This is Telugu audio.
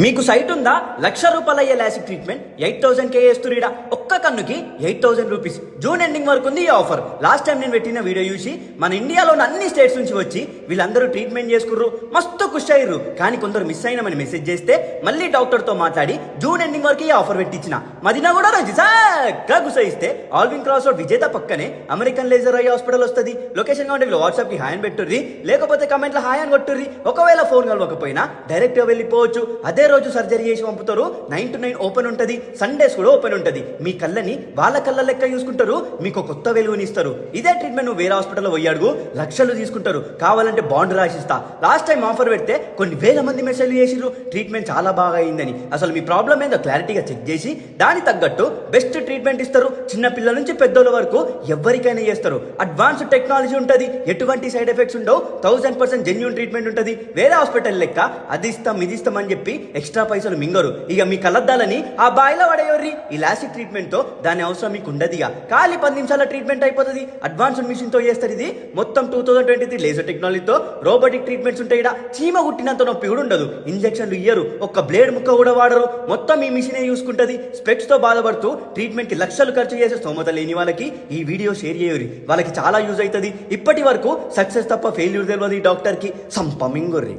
మీకు సైట్ ఉందా? ₹1,00,000 అయ్యే లాసిక్ ట్రీట్మెంట్ 8,000 చేస్తురీడా. ఒక్క కన్నుకి 8,000 రూపీస్. జూన్ ఎండింగ్ వరకు ఉంది ఈ ఆఫర్. లాస్ట్ టైం నేను పెట్టిన వీడియో చూసి మన ఇండియాలోని అన్ని స్టేట్స్ నుంచి వచ్చి వీళ్ళందరూ ట్రీట్మెంట్ చేసుకుర్రు, మస్తు ఖుషి అయ్యారు. కానీ కొందరు మిస్ అయినామని మెసేజ్ చేస్తే మళ్ళీ డాక్టర్తో మాట్లాడి జూన్ ఎండింగ్ వరకు ఈ ఆఫర్ పెట్టించిన. మదినా కూడా రోజు చక్కగా గుసయిస్తే ఆల్విన్ క్రాస్ రోడ్ విజేత పక్కనే అమెరికన్ లేజర్ ఐ హాస్పిటల్ వస్తుంది. లొకేషన్ కావాలి వాట్సాప్ కి హాయ్ అని పెట్టుర్రి, లేకపోతే కమెంట్లో హాయ్ అని కొట్టుర్రి. ఒకవేళ ఫోన్ కలవకపోయినా డైరెక్ట్ గా వెళ్ళిపోవచ్చు. అదే రోజు సర్జరీ చేసి పంపుతారు. 9 to 9 ఓపెన్ ఉంటది. సండేస్ కూడా ఓపెన్ ఉంటది. మీ కళ్ళని వాళ్ళ కళ్ళ లెక్క చూసుకుంటారు, మీకు కొత్త వెలుగునిస్తారు. ఇదే ట్రీట్మెంట్ నువ్వు వేరే హాస్పిటల్లో పోయి అడుగు, లక్షలు తీసుకుంటారు. కావాలంటే బాండ్ రాసిస్తా. లాస్ట్ టైం ఆఫర్ పెడితే కొన్ని వేల మంది మెసేజ్లు చేసిర్రు, ట్రీట్మెంట్ చాలా బాగా అయిందని. అసలు మీ ప్రాబ్లం ఏందో క్లారిటీగా చెక్ చేసి దాని తగ్గట్టు బెస్ట్ ట్రీట్మెంట్ ఇస్తారు. చిన్న పిల్లల నుంచి పెద్దోళ్ళ వరకు ఎవరికైనా చేస్తారు. అడ్వాన్స్డ్ టెక్నాలజీ ఉంటుంది, ఎటువంటి సైడ్ ఎఫెక్ట్స్ ఉండవు. 1,000% జెన్యూన్ ట్రీట్మెంట్ ఉంటుంది. వేరే హాస్పిటల్ లెక్క అది ఇస్తాం ఇది ఇస్తాం అని చెప్పి ఎక్స్ట్రా పైసలు మింగరు. ఇక మీ కళ్ళద్దాలని ఆ బాయిలో పడేయర్రి. ఈ లాసిక్ ట్రీట్మెంట్ తో దాని అవసరం మీకు ఉండదు. ఇక ఖాళీ 10 నిమిషాల ట్రీట్మెంట్ అయిపోతుంది. అడ్వాన్స్డ్ మిషన్ తో చేస్తారు. ఇది మొత్తం 2023 లేజర్ టెక్నాలజీతో రోబోటిక్ ట్రీట్మెంట్స్ ఉంటాయి. చీమ కుట్టినంత నొప్పి కూడా ఉండదు. ఇంజక్షన్లు ఇయ్యరు, ఒక్క బ్లేడ్ ముక్క కూడా వాడరు. మొత్తం ఈ మిషనే చూసుకుంటది. స్పెక్స్ తో బాధపడుతూ ట్రీట్మెంట్ కి లక్షలు ఖర్చు చేసే స్తోమత లేని వాళ్ళకి ఈ వీడియో షేర్ చేయరు. వాళ్ళకి చాలా యూజ్ అవుతుంది. ఇప్పటి వరకు సక్సెస్ తప్ప ఫెయిల్యూర్ తెలియదు. ఈ డాక్టర్ కి సంపమింగుర్రి.